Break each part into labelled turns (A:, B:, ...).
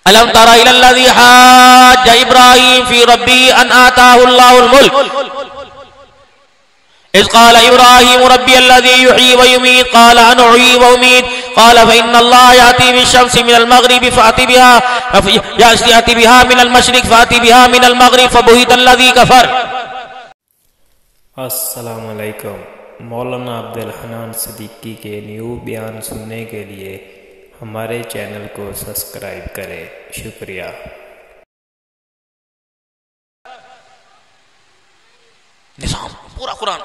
A: अलम तरा इलल्लज़ी हाज्ज इब्राहीम फी रब्बी अन आताहुल्लाहुल मुल्क इज़ क़ाल इब्राहीम रब्बी अल्लज़ी युह्यी व युमीत क़ाल अना उह्यी व उमीत क़ाल फ़इन्नल्लाह याती बिश्शम्सि मिनल मग़रिबि फ़अति बिहा मिनल मशरिक़ फ़अति बिहा मिनल मग़रिब फ़बुहितल्लज़ी कफ़र।
B: अस्सलामु अलैकुम। मौलाना अब्दुल हन्नान सिद्दीकी के न्यू बयान सुनने के लिए हमारे चैनल को सब्सक्राइब करें। शुक्रिया।
A: निज़ाम पूरा कुरान,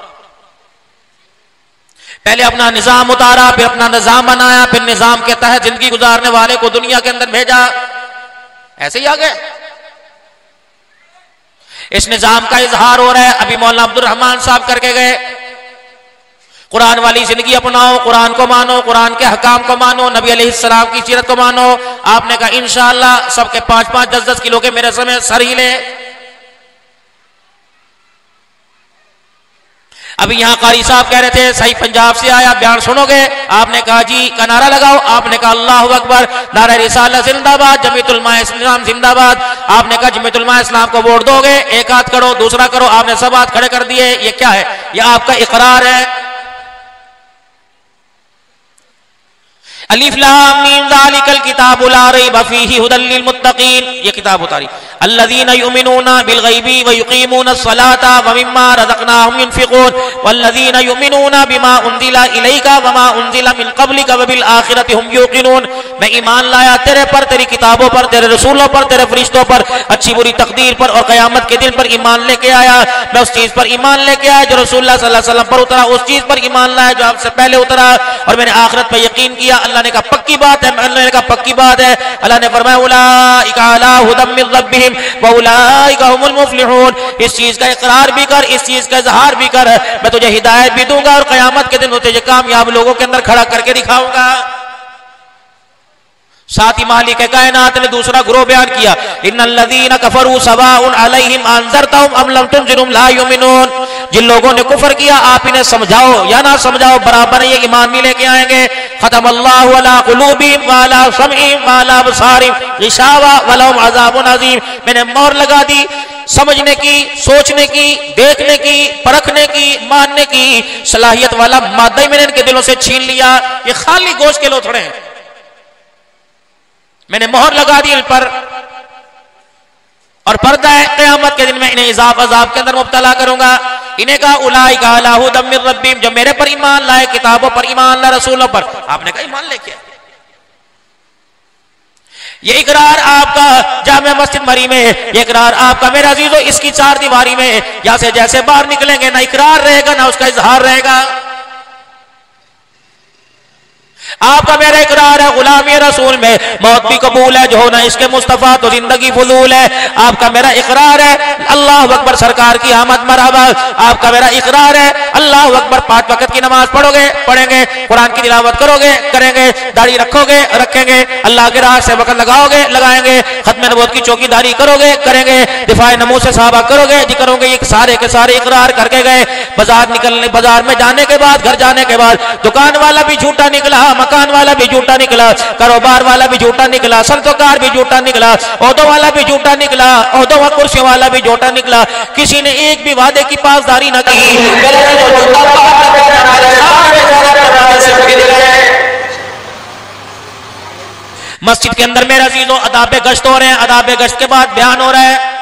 A: पहले अपना निज़ाम उतारा, फिर अपना निज़ाम बनाया, फिर निज़ाम के तहत जिंदगी गुजारने वाले को दुनिया के अंदर भेजा। ऐसे ही आ गए। इस निज़ाम का इजहार हो रहा है। अभी मौलाना अब्दुल रहमान साहब करके गए, कुरान वाली जिंदगी अपनाओ, कुरान को मानो, कुरान के हकाम को मानो, नबी अलैहिस्सलाम की सीरत को मानो। आपने कहा इंशाअल्लाह सबके 5-5 10-10 किलो के मेरे समय सर ही ले। अभी यहां कारी साहब कह रहे थे सही पंजाब से आया, बयान सुनोगे? आपने कहा जी का नारा लगाओ। आपने कहा अल्लाहु अकबर, नारा रिसालत जिंदाबाद, जमीयतुल उलमा इस्लाम जिंदाबाद। आपने कहा जमीयतुल उलमा इस्लाम को वोट दोगे? एक हाथ करो, दूसरा करो। आपने सब हाथ खड़े कर दिए। ये क्या है? ये आपका इकरार है। अलिफ लाम मीम ज़ालिकल किताबु ला रैब फ़ीहि हुदल लिल मुत्तक़ीन। ये किताब उतारी। अल्लज़ीना युमिनूना बिल गैबि व युक़ीमूनस सलाता व मिम्मा रज़क़नाहुम युनफ़िक़ून वल्लज़ीना युमिनूना बिमा उन्ज़िला इलैका व मा उन्ज़िला मिन क़ब्लिका व बिल आखिरति हुम युक़िनून। मैं ईमान लाया तेरे पर, तेरी किताबों पर, तेरे रसूलों पर, तेरे फरिश्तों पर, अच्छी बुरी तकदीर पर और क़यामत के दिन पर ईमान लेके आया। मैं उस चीज पर ईमान लेके आया जो रसूलुल्लाह सल्लल्लाहु अलैहि वसल्लम पर उतरा, उस चीज पर ईमान लाया जो आपसे पहले उतरा, और मैंने आखिरत पर यकीन किया। अल्लाह ने कहा पक्की बात है, अल्लाह ने कहा पक्की बात है। अल्लाह ने फरमाया उलाइका अला हुदम मिन रब्बिहिम व उलाइका हुमुल मुफ्लिहून। इस चीज का इकरार भी कर, इस चीज का इजहार भी कर। मैं तुझे हिदायत भी दूंगा और क़यामत के दिन तुझे कामयाब लोगों के अंदर खड़ा करके दिखाऊंगा। साथ ही मालिक कायनात ने दूसरा ग्रोह बयान किया, इन्नल्लज़ीना कफरू सवाउन अलैहिम अंज़रतहुम अम लम तुनज़िरहुम ला युमिनून। जिन लोगों ने कुफर किया आप इन्हें समझाओ या ना समझाओ बराबर है, ये ईमान नहीं लेके आएंगे। खतमल्लाहु अला कुलूबिहिम व अला समइहिम व अला अबसारिहिम गिशावा व लहुम अज़ाबुन अज़ीम। मैंने मोहर लगा दी समझने की, सोचने की, देखने की, परखने की, मानने की सलाहियत वाला मादा ही मैंने इनके दिलों से छीन लिया। ये खाली गोश्त के लोथड़े हैं। मैंने मोहर लगा दी इन पर और पर्दा है, क़यामत के दिन में इन्हें अज़ाब के अंदर मुब्तला करूंगा। इन्हें कहा उलाइका अला हुदम मिन रब्बिहिम, जो मेरे पर ईमान लाए, किताबों पर ईमान लाए, रसूलों पर। आपने कहा ईमान लेके आए। ये इकरार आपका जामे मस्जिद मरी में, ये इकरार आपका मेरे अजीजों इसकी 4 दीवारी में, यहां से जैसे बाहर निकलेंगे ना इकरार रहेगा ना उसका इजहार रहेगा। आपका मेरा इकरार है गुलामी रसूल में मौत भी कबूल है, जो होना इसके मुस्तफा तो जिंदगी फजूल है। आपका मेरा इकरार है अल्लाह अकबर सरकार की आमद मरहबा। आपका मेरा इकरार है अल्लाह अकबर 5 वक्त की नमाज पढ़ोगे, पढ़ेंगे, कुरान की तिलावत करोगे, करेंगे, दाढ़ी रखोगे, रखेंगे, अल्लाह के राह से वक्त लगाओगे, लगाएंगे, खत्म नबूवत की चौकीदारी करोगे, करेंगे, दिफाए नमूज से सहाबा करोगे, जी करोगे। ये सारे के सारे इकरार करके गए। बाजार में जाने के बाद, घर जाने के बाद दुकान वाला भी झूठा निकला, मकान वाला भी झूठा निकला, कारोबार वाला भी झूठा निकला, संतोकार भी झूठा निकला, ओहदों वाला भी झूठा निकला, ओहदों व कुर्सी वाला भी झूठा निकला। किसी ने एक भी वादे की पासदारी न की। मस्जिद के अंदर मेरे अजीजों अदाब गश्त हो रहे हैं। अदाब गश्त के बाद बयान हो रहा है।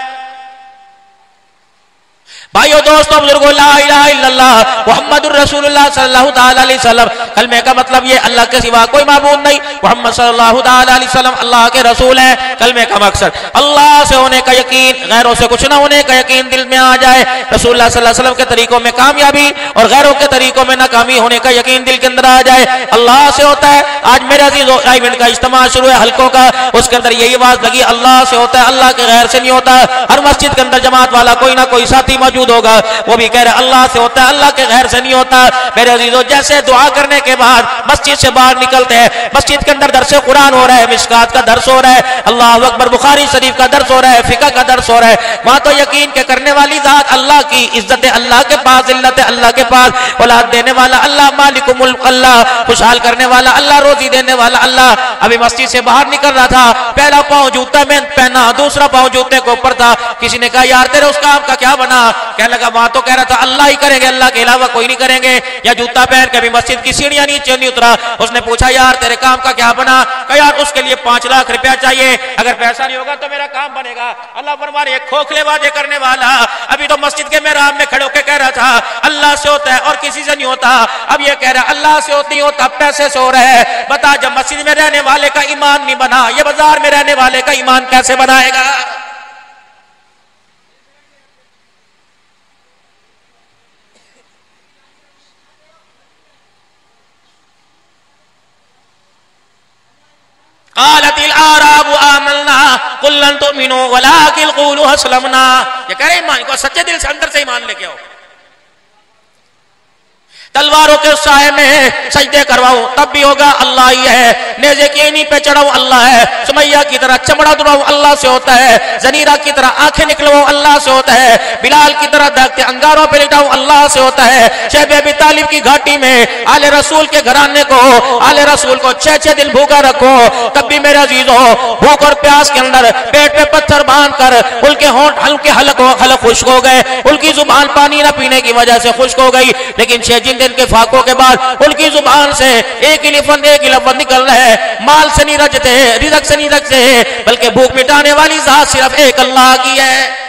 A: भाइयों दोस्तों बुजुर्गों, ला इलाहा इल्लल्लाह मुहम्मदुर रसूलुल्लाह सल्लल्लाहु ताला अलैहि वसल्लम, कलमे का मतलब ये अल्लाह के सिवा कोई माबूद नहीं, मुहम्मद सल्लल्लाहु ताला अलैहि वसल्लम अल्लाह के रसूल है। कलमे का मकसद अल्लाह से होने का यकीन, गैरों से कुछ ना होने का यकीन दिल में आ जाए। रसूलुल्लाह सल्लल्लाहु अलैहि वसल्लम के तरीकों में कामयाबी और गैरों के तरीकों में नाकामी होने का यकीन दिल के अंदर आ जाए। अल्लाह से होता है। आज मेरे अजीजों इवेंट का इज्तिमा शुरू है हल्कों का, उसके अंदर यही आवाज लगी अल्लाह से होता है, अल्लाह के गैर से नहीं होता। हर मस्जिद के अंदर जमात वाला कोई ना कोई साथी मौजूद मौजूद होगा, वो भी कह रहे अल्लाह से होता है, अल्लाह के गैर से नहीं होता। मेरे अजीजों, जैसे दुआ करने के बाद मस्जिद से बाहर निकलते हैं, मस्जिद के अंदर दरसे कुरान हो रहा है, मिशकात का दर्स हो रहा है, अल्लाह अकबर, बुखारी शरीफ का दर्स हो रहा है, फिका का दर्स हो रहा है, वहां तो यकीन के करने वाली जात अल्लाह की, इज्जत अल्लाह के पास, इल्लत अल्लाह के पास, औलाद देने वाला अल्लाह, मालिकुल मुल्क अल्लाह, खुशहाल करने वाला अल्लाह, रोजी देने वाला अल्लाह। अभी मस्जिद से बाहर निकल रहा था, पहला पांव जूता में पहना, दूसरा पांव जूते के ऊपर था। किसी ने कहा यार तेरे उस काम का क्या बना? कहने लगा वहां तो कह रहा था अल्लाह ही करेंगे, अल्लाह के अलावा कोई नहीं करेंगे। या जूता पहन के भी मस्जिद की सीढ़ियां नीचे नहीं उतरा। उसने पूछा यार तेरे काम का क्या बना? कहा यार उसके लिए 5 लाख रुपया चाहिए, अगर पैसा नहीं होगा तो मेरा काम बनेगा। अल्लाह फरमाए एक खोखले वादे करने वाला, अभी तो मस्जिद के मेहराब में खड़े होकर कह रहा था अल्लाह से होता है और किसी से नहीं होता, अब ये कह रहा अल्लाह से नहीं होता, पैसे से हो रहा है। बता, जब मस्जिद में रहने वाले का ईमान नहीं बना, ये बाजार में रहने वाले का ईमान कैसे बनाएगा? क़ालतिल आराबु आमन्ना क़ुल लन तुमिनु वलाकिन क़ूलू अस्लमना। ये कह रहे ईमान को सच्चे दिल से अंदर से ईमान लेके आओ। तलवारों के साए में सजदे करवाओ तब भी होगा अल्लाह ही है। नेज़े की एनी पे चढ़ाओ अल्लाह है। सुमैया की तरह चमड़ा दुड़ाओ अल्लाह से होता है। जनीरा की तरह आंखें निकलवाओ अल्लाह से होता है। बिलाल की तरह दगते अंगारों पे लिटाओ अल्लाह से होता है। शैब अबी तालिब की घाटी में आले रसूल के घराने को, आले रसूल को 6 दिन भूखा रखो तब भी मेरे अजीजों, भूख और प्यास के अंदर पेट पे पत्थर बांध कर उनके होंठ हल्के हलक खुश्क हो गए, उनकी जुबान पानी न पीने की वजह से खुश्क हो गई। लेकिन 6 दिन के फाकों के बाद उनकी जुबान से एक ही लफ्ज़ निकल रहा है, माल से नहीं रजते, रिज़्क़ से नहीं रजते, बल्कि भूख मिटाने वाली ज़ात सिर्फ एक अल्लाह की है।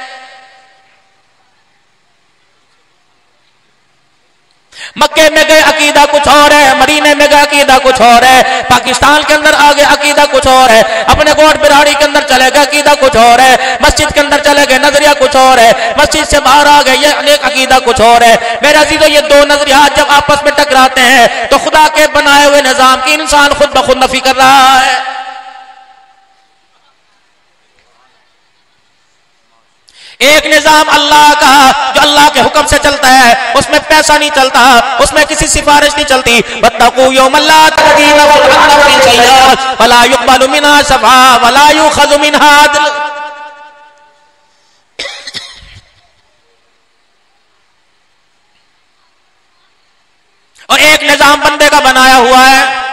A: मक्के में गए अकीदा कुछ और है, मदीने में गए अकीदा कुछ और है, पाकिस्तान के अंदर आ गए अकीदा कुछ और है, अपने गोट बिराड़ी के अंदर चले गए अकीदा कुछ और है, मस्जिद के अंदर चले गए नजरिया कुछ और है, मस्जिद से बाहर आ गए ये अनेक अकीदा कुछ और है। मेरे अजीजों, ये 2 नजरियात जब आपस में टकराते हैं तो खुदा के बनाए हुए निजाम की इंसान खुद ब खुद नफी कर रहा है। एक निजाम अल्लाह का जो अल्लाह के हुक्म से चलता है, उसमें पैसा नहीं चलता, उसमें किसी सिफारिश नहीं चलती। वत्तकू यौमन ला तज़की नफ्सुन शैअन वला युक़बलु मिनहा शफ़ा वला युख़ज़ु मिनहा अदल। और एक निजाम बंदे का बनाया हुआ है।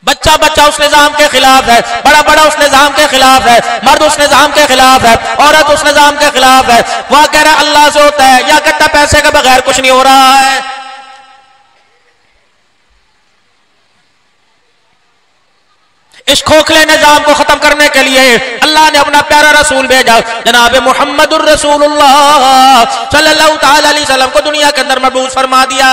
A: बच्चा बच्चा उस निजाम के खिलाफ है, बड़ा बड़ा उस निजाम के खिलाफ है, मर्द उस निजाम के खिलाफ है, औरत उस निजाम के खिलाफ है। वह कह रहा है अल्लाह से होता है, या कहता पैसे के बगैर कुछ नहीं हो रहा है। इस खोखले निजाम को खत्म करने के लिए अल्लाह ने अपना प्यारा रसूल भेजा, जनाब मुहम्मदुर रसूलुल्लाह सल्लल्लाहु तआला अलैहि वसल्लम को दुनिया के अंदर मबूस फरमा दिया।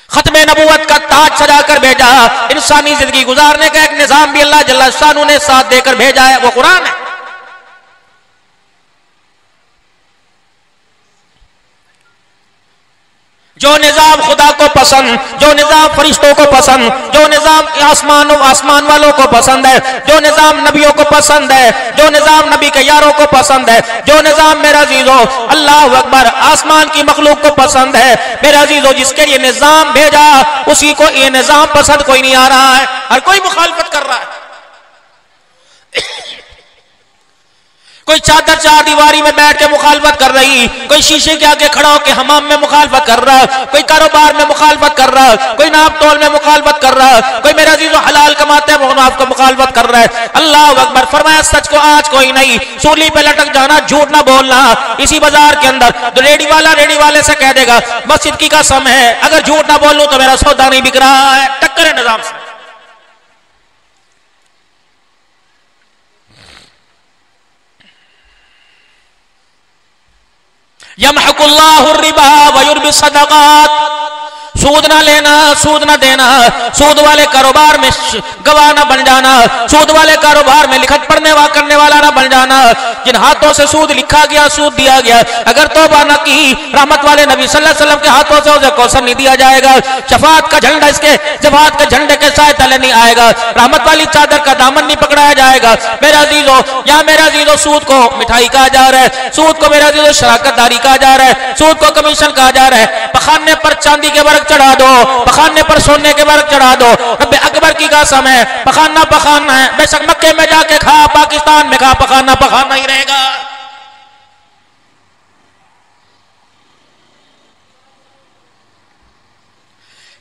A: खत्मे नबूवत का ताज सजा कर भेजा। इंसानी जिंदगी गुजारने का एक निजाम भी अल्लाह जल्ल शानु ने साथ देकर भेजा है, वो कुरान है। जो निजाम खुदा को पसंद, जो निजाम फरिश्तों को पसंद, जो निजाम आसमान वालों को पसंद है, जो निजाम नबियों को पसंद है, जो निजाम नबी के यारों को पसंद है, जो निजाम मेरा अजीजों अल्लाह अकबर आसमान की मखलूक को पसंद है, मेरा अजीजों जिसके लिए निजाम भेजा उसी को ये निजाम पसंद कोई नहीं आ रहा है, हर कोई मुखालफत कर रहा है। कोई चादर चार दीवारी में बैठ के मुखालफत कर रही, कोई शीशे के आगे खड़ा होकर हमाम में मुखालफत कर रहा, कोई कारोबार में मुखालफत कर रहा, कोई नाप तोल में मुखालफत कर रहा, कोई मेरा अजीजों हलाल कमाते हैं मुनाफ को मुखालफत कर रहा है। अल्लाह अकबर। फरमाया सच को आज कोई नहीं, सूली पे लटक जाना, झूठ ना बोलना। इसी बाजार के अंदर तो रेडी वाले से कह देगा मस्जिद की कसम है अगर झूठ ना बोलूं तो मेरा सौदा नहीं बिक रहा है। टक्कर है निजाम से। यमहकुल्लाहु रिबा व युर्बि सदक़ात, सूद ना लेना, सूद ना देना, सूद वाले कारोबार में गवाह ना बन जाना, सूद वाले कारोबार में लिखत पढ़ने करने वाला ना बन जाना। जिन हाथों से सूद लिखा गया, सूद दिया गया, अगर तौबा न की, रहमत वाले नबी सल्लल्लाहु अलैहि वसल्लम के हाथों से उसे कौसर नहीं दिया जाएगा। शफाअत का झंडा इसके जफात के झंडे के साथ तले नहीं आएगा, रहमत वाली चादर का दामन नहीं पकड़ाया जाएगा। मेरे अजीजों, या मेरे अजीजों, सूद को मिठाई कहा जा रहा है, सूद को मेरे अजीजों शराकतदारी कहा जा रहा है, सूद को कमीशन कहा जा रहा है। पखाने पर चांदी के वर्ग चढ़ा दो, पखाने पर सोने के वर्ग चढ़ा दो। रब्बे अकबर की कसम है, पखाना पखाना है, बेशक मक्के में जाके खा, पाकिस्तान में खा, पखाना पखाना ही रहेगा।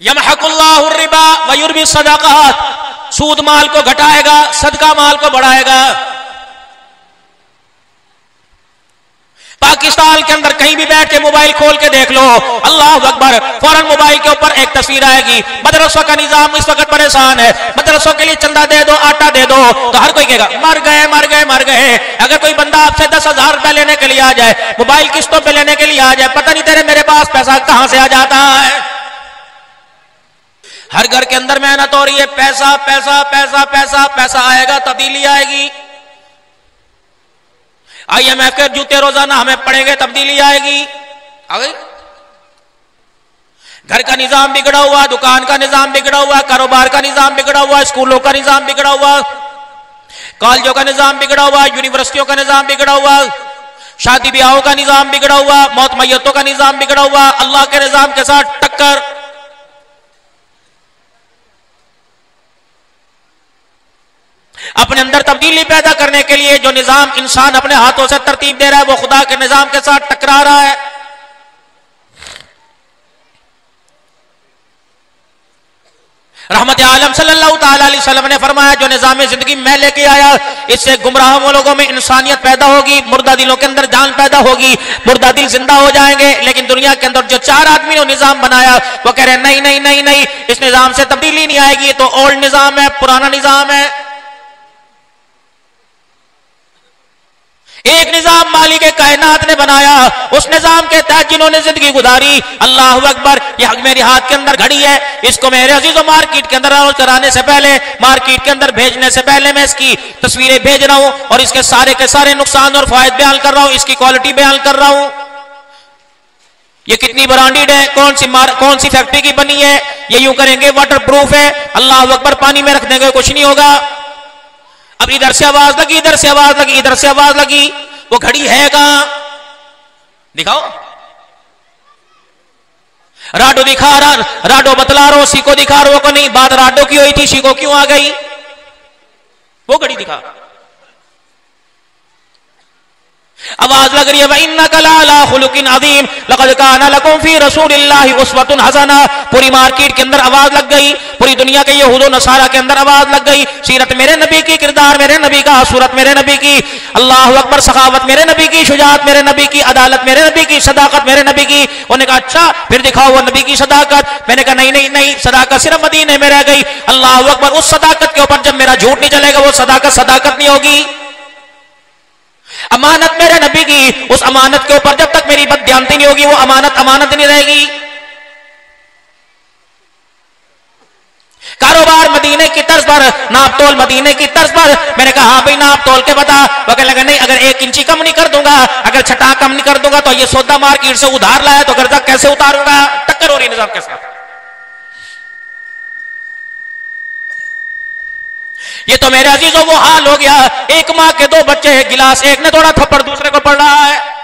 A: यमहकुल्लाहु रिबा व युर्बि सदक़ात, सूद माल को घटाएगा, सदका माल को बढ़ाएगा। पाकिस्तान के अंदर कहीं भी बैठ के मोबाइल खोल के देख लो, अल्लाह अकबर, फौरन मोबाइल के ऊपर एक तस्वीर आएगी। मदरसों का निजाम इस वक्त परेशान है, मदरसों के लिए चंदा दे दो, आटा दे दो, तो हर कोई कहेगा मर गए मर गए मर गए। अगर कोई बंदा आपसे 10,000 रुपया लेने के लिए आ जाए, मोबाइल किस्तों पे लेने के लिए आ जाए, पता नहीं तेरे मेरे पास पैसा कहां से आ जाता है। हर घर के अंदर मेहनत हो रही है, पैसा पैसा पैसा पैसा पैसा आएगा, तब्दीली आएगी। IMF के जूते रोजाना हमें पड़ेंगे, तब्दीली आएगी। आ गई। घर का निजाम बिगड़ा हुआ, दुकान का निजाम बिगड़ा हुआ, कारोबार का निजाम बिगड़ा हुआ, स्कूलों का निजाम बिगड़ा हुआ, कॉलेजों का निजाम बिगड़ा हुआ, यूनिवर्सिटियों का निजाम बिगड़ा हुआ, शादी ब्याहों का निजाम बिगड़ा हुआ, मौत मैयतों का निजाम बिगड़ा हुआ, अल्लाह के निजाम के साथ टक्कर। अपने अंदर तब्दीली पैदा करने के लिए जो निजाम इंसान अपने हाथों से तरतीब दे रहा है, वो खुदा के निजाम के साथ टकरा रहा है। रहमत आलम सल्लल्लाहु ताला अलैहि वसल्लम ने फरमाया, जो निजाम जिंदगी मैं लेके आया, इससे गुमराह लोगों में इंसानियत पैदा होगी, मुर्दा दिलों के अंदर जान पैदा होगी, मुर्दा दिल जिंदा हो जाएंगे। लेकिन दुनिया के अंदर जो 4 आदमी ने निजाम बनाया, वो कह रहे हैं नहीं नहीं नहीं नहीं, इस निजाम से तब्दीली नहीं आएगी, ये तो ओल्ड निजाम है, पुराना निजाम है। एक निजाम मालिक कायनात ने बनाया, उस निजाम के तहत जिन्होंने जिंदगी गुजारी, अल्लाह अकबर, ये मेरे हाथ के अंदर घड़ी है, इसको मेरे अजीजों मार्केट के अंदर कराने से पहले, मार्केट के अंदर भेजने से पहले मैं इसकी तस्वीरें भेज रहा हूं और इसके सारे के सारे नुकसान और फायदे बयान कर रहा हूं, इसकी क्वालिटी बयान कर रहा हूं। ये कितनी ब्रांडेड है, कौन सी फैक्ट्री की बनी है, ये यूं करेंगे वाटर प्रूफ है, अल्लाह अकबर, पानी में रख देंगे कुछ नहीं होगा। अब इधर से आवाज लगी, इधर से आवाज लगी, इधर से आवाज लगी, वो घड़ी है कहां? दिखाओ। राडो दिखा रहा, राडो बतला रहा, सीको दिखा रहा को नहीं, बात राडो की हुई थी, सीको क्यों आ गई? वो घड़ी दिखा। आवाज लग रही है, वइन्नका लअला खुलुकिन अज़ीम लक़द काना लकुम फी रसूलिल्लाहि उस्वतुन हसना। पूरी मार्केट के अंदर आवाज लग गई, पूरी दुनिया के यहूद और नसारा के अंदर आवाज लग गई। सीरत मेरे नबी की, किरदार मेरे नबी का, सूरत मेरे नबी की, अल्लाह अकबर, सखावत मेरे नबी की, शुजाअत मेरे नबी की, अदालत मेरे नबी की, सदाकत मेरे नबी की। उन्होंने कहा अच्छा फिर दिखाओ वो नबी की सदाकत। मैंने कहा नहीं नहीं नहीं, सदाकत सिर्फ मदीने में रह गई। अल्लाह अकबर, उस सदाकत के ऊपर जब मेरा झूठ नहीं चलेगा, वो सदाकत सदाकत नहीं होगी। अमानत मेरे नबी की, उस अमानत के ऊपर जब तक मेरी बदध्यानती नहीं होगी, वो अमानत अमानत नहीं रहेगी। कारोबार मदीने की तर्ज पर, नाप तोल मदीने की तर्ज पर। मैंने कहा हाँ भाई नाप तोल के बता। वो कहने लगा नहीं, अगर 1 इंची कम नहीं कर दूंगा, अगर छटा कम नहीं कर दूंगा, तो ये सौदा मार्केट से उधार लाया तो कर्जा कैसे उतारूंगा? टक्कर हो रही निजाम के साथ। ये तो मेरे अजीजों वो हाल हो गया, एक माँ के 2 बच्चे, गिलास एक ने तोड़ा, थप्पड़ दूसरे को पड़ रहा है।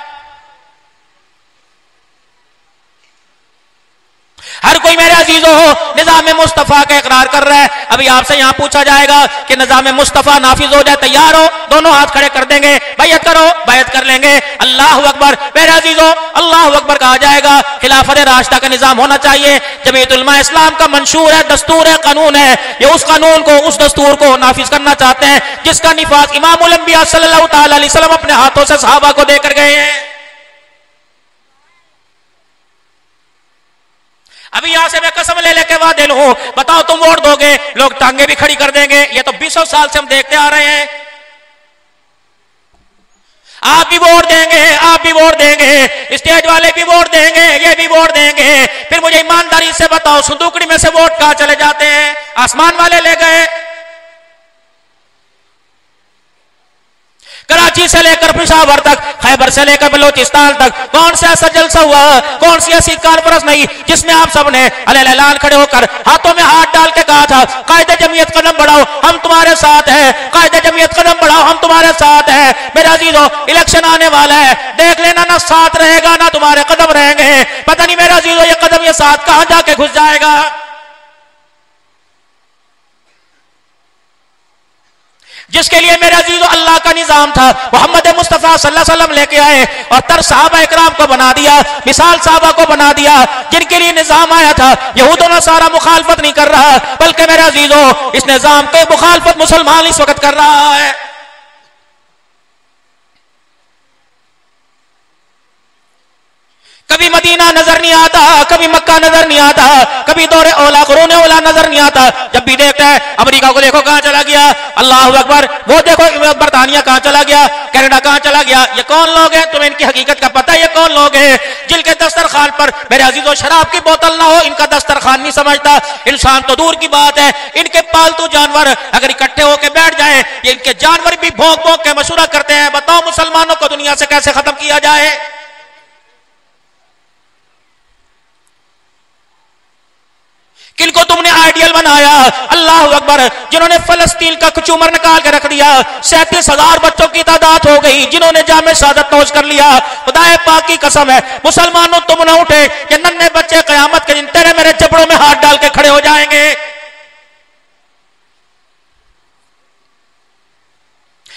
A: हर कोई मेरे अजीजों हो निजाम मुस्तफा का इकरार कर रहा है। अभी आपसे यहां पूछा जाएगा कि निजाम मुस्तफा नाफिज हो जाए, तैयार हो? दोनों हाथ खड़े कर देंगे, बैयत करो, बैयत कर लेंगे। अल्लाह अकबर। मेरे अजीजों, अल्लाह अकबर कहा जाएगा, खिलाफत राशिदा का निजाम होना चाहिए। जमीयत उलमा इस्लाम का मंशूर है, दस्तूर है, कानून है। ये उस कानून को, उस दस्तूर को नाफिज करना चाहते हैं जिसका निफाज इमामुल अंबिया सल्लल्लाहु ताला अलैहि वसल्लम अपने हाथों से सहाबा को देकर गए हैं। अभी यहां से मैं कसम ले लेके वादे लूं, बताओ तुम वोट दोगे, लोग टांगे भी खड़ी कर देंगे। ये तो 20 साल से हम देखते आ रहे हैं। आप भी वोट देंगे, आप भी वोट देंगे, स्टेज वाले भी वोट देंगे, ये भी वोट देंगे। फिर मुझे ईमानदारी से बताओ, संदूकड़ी में से वोट कहां चले जाते हैं? आसमान वाले ले गए। कराची से लेकर पेशावर तक, खैबर से लेकर बलोचिस्तान तक कौन सा ऐसा जलसा हुआ, कौन सी ऐसी कॉन्फ्रेंस नहीं जिसमें आप सबने अलग खड़े होकर हाथों में हाथ डाल के कहा था, कायदे जमीयत कदम बढ़ाओ, हम तुम्हारे साथ हैं, कायदे जमीयत कदम बढ़ाओ, हम तुम्हारे साथ हैं। मेरे अजीजों, इलेक्शन आने वाला है, देख लेना, ना साथ रहेगा ना तुम्हारे कदम रहेंगे। पता नहीं मेरे अजीजों ये कदम, ये साथ कहां जाके घुस जाएगा। जिसके लिए मेरे अजीजों अल्लाह का निजाम था, मोहम्मद मुस्तफा सल्लल्लाहु अलैहि वसल्लम लेके आए और तर सहाबा इकराम को बना दिया, मिसाल सहाबा को बना दिया, जिनके लिए निजाम आया था। यहूद और नसारा मुखालफत नहीं कर रहा, बल्कि मेरे अजीजों इस निजाम के मुखालफत मुसलमान इस वक्त कर रहा है। कभी मदीना नजर नहीं आता, कभी मक्का नजर नहीं आता, कभी दौरे औला कुरूने औला नजर नहीं आता। जब भी देखता है, अमेरिका को देखो कहां चला गया, अल्लाह अकबर, वो देखो बरतानिया कहां चला गया, कनाडा कहां चला गया। ये कौन लोग हैं? तुम्हें इनकी हकीकत का पता है? ये कौन लोग हैं जिनके दस्तरखान पर मेरे अजीजों शराब की बोतल ना हो, इनका दस्तरखान नहीं समझता। इंसान तो दूर की बात है, इनके पालतू जानवर अगर इकट्ठे होकर बैठ जाए, इनके जानवर भी भौंक भौंक के मशूरा करते हैं। बताओ मुसलमानों को दुनिया से कैसे खत्म किया जाए। किनको तुमने आइडियल बनाया? अल्लाह अकबर, जिन्होंने फलस्तीन का कचूमर निकाल के रख दिया, 37,000 बच्चों की तादाद हो गई जिन्होंने जामे शहादत नोश कर लिया। खुदाए पाक की कसम है, मुसलमानों तुम न उठे कि नन्हे बच्चे कयामत के दिन तेरे मेरे जबड़ों में हाथ डाल के खड़े हो जाएंगे।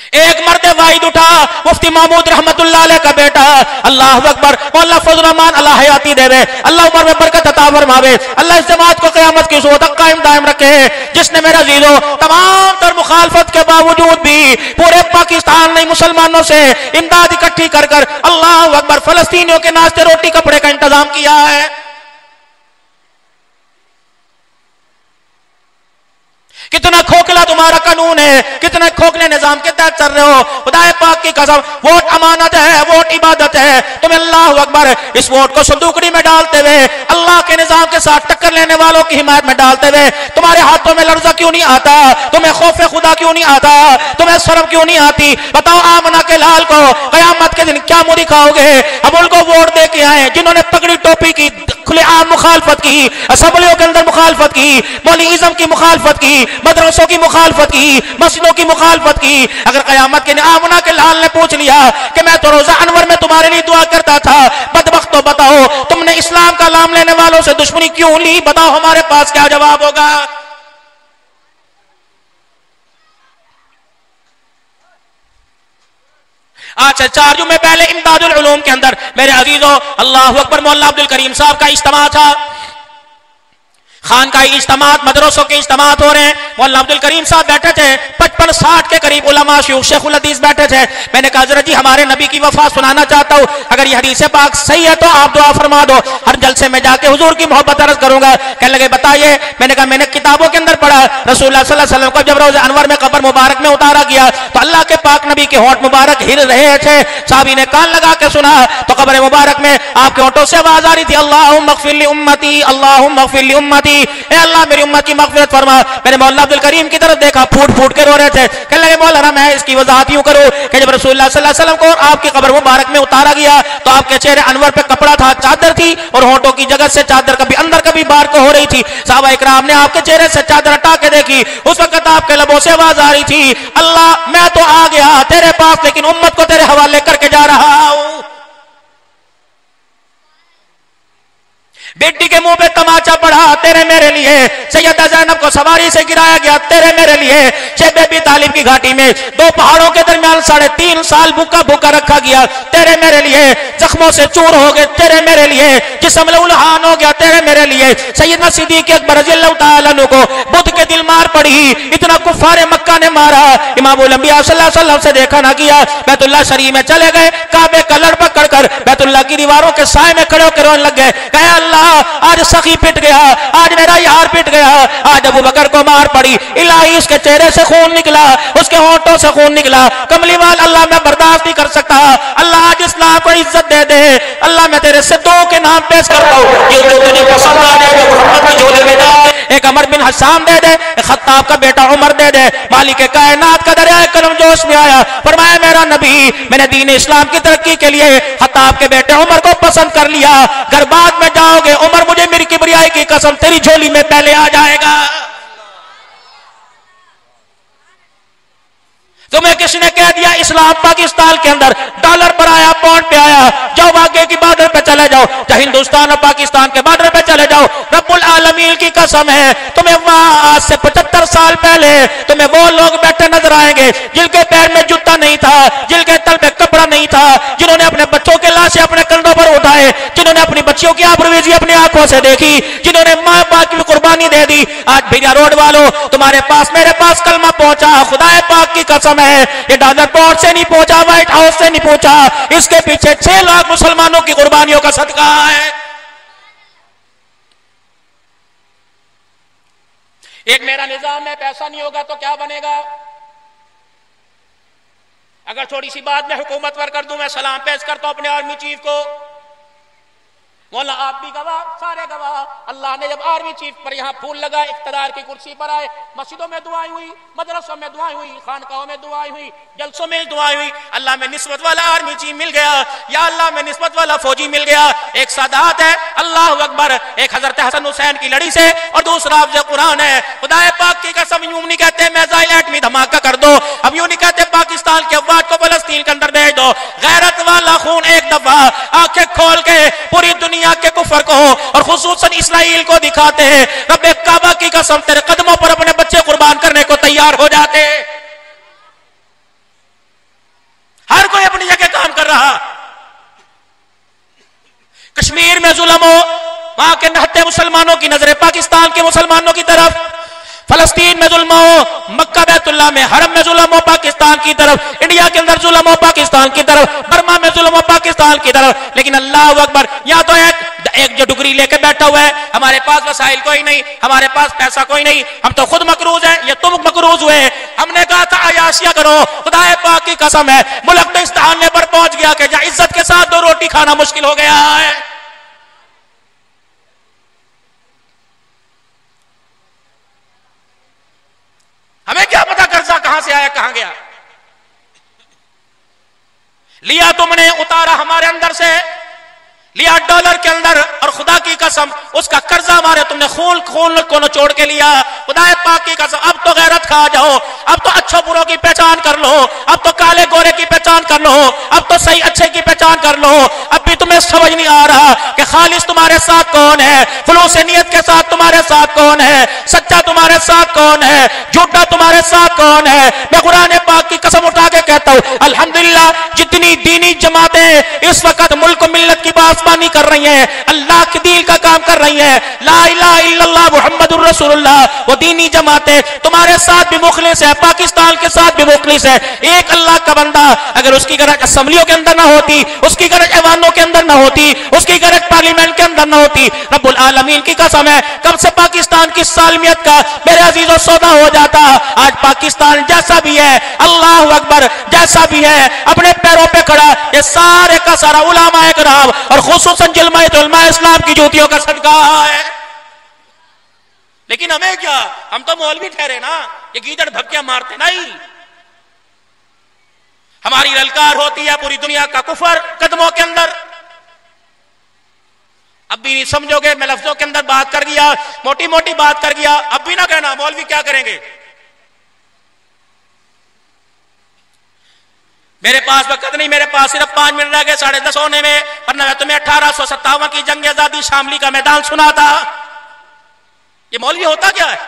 A: एक मर्द वाहिद उठा, मुफ्ती महमूद रहमतुल्लाह अलैह का बेटा, अल्लाह अकबर, मौला फजल रहमान अल्लाह हयाती देवे, अल्लाह उम्र में बरकत अता फरमावे, अल्लाह इस जमात को क़यामत की सूरत तक कायम दायम रखे, जिसने मेरा अज़ीज़ों तमाम तर मुखालफत के बावजूद भी पूरे पाकिस्तान नहीं मुसलमानों से इमदाद इकट्ठी कर कर अल्लाह अकबर फलस्तीनियों के नाश्ते रोटी कपड़े का इंतजाम किया है। कितना खोखला तुम्हारा कानून है, कितने खोखले निजाम के तहत चल रहे हो। खुदाए पाक की कसम, वोट अमानत है, वोट इबादत है। तुम्हें अल्लाह अकबर इस वोट को संदूकड़ी में डालते हुए अल्लाह के निजाम के साथ टक्कर लेने वालों की हिमायत में डालते हुए तुम्हारे हाथों में लर्जा क्यों नहीं आता? तुम्हें खौफ खुदा क्यों नहीं आता? तुम्हें शर्म क्यों नहीं आती? बताओ आमना के लाल को कयामत के दिन क्या मुंह दिखाओगे? हम उनको वोट दे के आए जिन्होंने पगड़ी टोपी की खुलेआम मुखालफत की, असम्बलियों के अंदर मुखालफत की, मौलवीज़म की मुखालफत की, मदरसों की मुखालफत की, मस्जिदों की मुखालफत की। अगर कयामत के दिन आमना के लाल ने पूछ लिया कि मैं तो रोजा अनवर में तुम्हारे लिए दुआ करता था, बदबख्त, तो बताओ तुमने इस्लाम का नाम लेने वालों से दुश्मनी क्यों ली? बताओ हमारे पास क्या जवाब होगा? आज से 4 जुम्मे पहले इमदादुल उलूम के अंदर मेरे अजीजों अल्लाह अकबर मौलाना अब्दुल करीम साहब का इज्तिमा था। खानकाही इज्तिमात, मदरसों के इज्तिमात हो रहे हैं। मौलाना अब्दुल करीम साहब बैठे थे, 55-60 के करीब उलमा शयूख शेखुल हदीस बैठे थे। मैंने कहा हज़रत जी हमारे नबी की वफा सुनाना चाहता हूँ, अगर ये हदीस पाक सही है तो आप दुआ फरमा दो, हर जलसे में जाके हुजूर की मोहब्बत अर्ज करूंगा। कहने लगे बताइए। मैंने कहा मैंने किताबों के अंदर पढ़ा, रसूलुल्लाह सल्लल्लाहु अलैहि वसल्लम को जब रोज़े अनवर में कब्र मुबारक में उतारा गया तो अल्लाह के पाक नबी के होंठ मुबारक हिल रहे थे। साहबी ने कान लगा के सुना तो कब्र मुबारक में आपके होंठों से आवाज आ रही थी, अल्लाहुम्मा अग़फ़िर ली उम्मती, अल्लाहुम्मा अग़फ़िर ली उम्मती, ए अल्लाह मेरी उम्मत की मग़फ़िरत फरमा। मैंने मौलाना अब्दुल करीम की तरफ देखा, फूट फूट के रो रहे थे। कहने लगे मौलाना मैं इसकी वजाहत यूं करूं कि जब रसूलुल्लाह सल्लल्लाहु अलैहि वसल्लम को आपकी कब्र मुबारक में उतारा गया तो आपके चेहरे अनवर पे कपड़ा था, चादर थी, और होंठों की जगह से चादर कभी अंदर कभी बाहर को हो रही थी। सहाबा इकराम ने आपके चेहरे से चादर हटा के देखी, उस वक्त आपके लबों से आवाज आ रही थी, अल्लाह मैं तो आ गया तेरे पास, लेकिन उम्मत को तेरे हवाले करके जा रहा हूं। बेटी के मुंह पे तमाचा पड़ा तेरे मेरे लिए, सैयदा ज़ैनब को सवारी से गिराया गया तेरे मेरे लिए, शेख अबी तालिब की घाटी में 2 पहाड़ों के दरमियान 3.5 साल भूखा भूखा रखा गया तेरे मेरे लिए, जख्मों से चूर हो गए तेरे मेरे लिए, जिस्म लहूलुहान हो गया तेरे मेरे लिए। सैयदना सिद्दीक़ अकबर रज़ियल्लाहु ताला अन्हु को बुध के दिल मार पड़ी, इतना कुफारे मक्का ने मारा, इमामुल अंबिया सल्लल्लाहु अलैहि वसल्लम से देखा ना किया, बैतुल्लाह शरीफ में चले गए, काबे का लड़ पकड़ कर बैतुल्लाह की दीवारों के साए में खड़े होकर रोने लग गए, कहे अल्लाह आज सखी पिट गया, आज मेरा यार पिट गया, आज अबू बकर को मार पड़ी, इलाही उसके चेहरे से खून निकला, उसके होंठों से खून निकला, कमली वाल अल्लाह मैं बर्दाश्त नहीं कर सकता, अल्लाह आज इस्लाम को इज्जत दे दे, अल्लाह मैं तेरे सिद्धों के नाम पेश करता हूँ, ये जो तुझे पसंद आ जाए मोहम्मद की झोले में डाल, एक अमर बिन हसाम दे दे, एक खत्ताब का बेटा उमर दे दे, मालिक कायनात का दरिया करम जोश में आया, फरमाया मेरा नबी मैंने दीन इस्लाम की तरक्की के लिए खत्ताब के बेटे उमर को पसंद कर लिया, घर बाद में जाओगे उमर मुझे मेरी किबरियाई की कसम तेरी झोली में पहले आ जाएगा। तुम्हें किसने कह दिया इस्लाम पाकिस्तान के अंदर डॉलर पर आया, पाउंड पे आया, जाओ आगे की बॉर्डर पे चले जाओ, चाहे हिंदुस्तान और पाकिस्तान के बॉर्डर पे चले जाओ, रब्बुल आलमीन की कसम है तुम्हें वहां आज से 75 साल पहले तुम्हें वो लोग बैठे नजर आएंगे जिनके पैर में जूता नहीं था, जिनके तल पे कपड़ा नहीं था, जिन्होंने अपने बच्चों के लाशें अपने कंधों पर उठाए, जिन्होंने अपनी बच्चियों की आबरूज़ी अपनी आंखों से देखी, जिन्होंने माँ बाप की कुर्बानी दे दी। आज भिरिया रोड वालों तुम्हारे पास मेरे पास कलमा पहुंचा, खुदा पाक की कसम है ये डॉलर पोर्ट से नहीं पहुंचा, व्हाइट हाउस से नहीं पहुंचा, इसके पीछे 6 लाख मुसलमानों की कुर्बानियों का सदका है। एक मेरा निजाम में पैसा नहीं होगा तो क्या बनेगा? अगर थोड़ी सी बात मैं हुकूमत पर कर दूं, मैं सलाम पेश करता हूं अपने आर्मी चीफ को, मौला आप भी गवाह, सारे गवाह, अल्लाह ने जब आर्मी चीफ पर यहाँ फूल लगा, इख्तिदार की कुर्सी पर आए, मस्जिदों में दुआएं हुई, मदरसों में दुआएं हुई, खानकाहों में दुआएं हुई, जलसों में दुआएं हुई, अल्लाह में निस्बत वाला आर्मी चीफ मिल गया, या अल्लाह में निस्बत वाला फौजी मिल गया। एक सादात है अल्लाह अकबर, एक हजरत हसन हुसैन की लड़ी से, और दूसरा अफ़ज़ कुरान है। खुदाए पाक की कसम यूं नहीं कहते मिसाइल एटमी धमाका कर दो, अब यूं नहीं कहते पाकिस्तान के अफवाज को फलस्तीन के अंदर भेज दो, गैरत वाला खून एक दफा आंखें खोल के पूरी दुनिया के कुफर को और खुसूसन इस्राइल को दिखाते हैं। रब्बे काबा की कसम तेरे कदमों पर अपने बच्चे कुर्बान करने को तैयार हो जाते। हर कोई अपनी जगह काम कर रहा। कश्मीर में जुल्म हो, वहां के नहते मुसलमानों की नजरें पाकिस्तान के मुसलमानों की तरफ, फलस्तीन में जुल्म हो, मक्का बैतुल्लाह में हरम में जुल्म हो पाकिस्तान की तरफ, इंडिया के अंदर जुल्म हो पाकिस्तान की तरफ, बर्मा में जुल्म हो पाकिस्तान की तरफ, लेकिन अल्लाह अकबर यहाँ तो एक जो डिग्री लेके बैठा हुआ है, हमारे पास वसाइल कोई नहीं, हमारे पास पैसा कोई नहीं, हम तो खुद मकरूज हैं, ये तुम मकरूज हुए। हमने कहा था अयाशिया करो, खुदाए पाक की कसम है मुल्क तो इस तहाने पर पहुंच गया कि जहां इज्जत के साथ 2 रोटी खाना मुश्किल हो गया है। हमें क्या पता कर्जा कहां से आया कहां गया। लिया तुमने, उतारा हमारे अंदर से, लिया डॉलर के अंदर, और खुदा की कसम उसका कर्जा हमारे तुमने खून खून को नचोड़ के लिया। खुदा पाक की कसम अब तो गैरत खा जाओ, अब तो अच्छे बुरों की पहचान कर लो, अब तो काले गोरे की पहचान कर लो, अब तो सही अच्छे की पहचान कर लो। अब भी तुम्हें समझ नहीं आ रहा कि खालिस तुम्हारे साथ कौन है, खुलूस नियत के साथ तुम्हारे साथ कौन है, सच्चा तुम्हारे साथ कौन है, झूठा तुम्हारे साथ कौन है। मैं कुरान पाक की कसम उठा के कहता हूं अल्हम्दुलिल्लाह, जितनी दीनी जमातें इस वक्त मुल्क मिल्लत की बासबानी कर रही हैं, अल्लाह के दीन का काम कर रही हैं, ला इलाहा इल्लल्लाह मुहम्मदुर रसूलुल्लाह, वो दीनी जमातें तुम्हारे साथ भी मुखलिस है, पाकिस्तान के साथ भी मुखलिस है। एक अल्लाह का बंदा अगर उसकी गरज असेंबलियों के अंदर ना होती, उसकी गरज ऐवानों के अंदर ना होती, उसकी गरज पार्लियामेंट के अंदर ना होती, रब्बुल आलमीन की कसम है कब से पाकिस्तान की सालमियत का मेरे अजीजों सौदा हो जाता। आज पाकिस्तान जैसा भी है, अल्लाह अकबर, जैसा भी है अपने पैरों पे खड़ा, ये सारे का सारा उलमाए किराम और खुसूसन उलमा इस्लाम की जूतियों का सदका है। लेकिन हमें क्या, हम तो मौलवी ठहरे ना, ये गीदड़ धक्के मारते नहीं। हमारी ललकार होती है पूरी दुनिया का कुफर कदमों के अंदर। अब भी नहीं समझोगे, मैं लफ्जों के अंदर बात कर गया, मोटी मोटी बात कर गया, अब भी ना कहना मौलवी क्या करेंगे। मेरे पास वक्त नहीं, मेरे पास सिर्फ 5 मिनट रह गए 10:30 होने में, वरना मैं तुम्हें 1857 की जंग आजादी शामली का मैदान सुना था। ये मौलवी होता क्या है?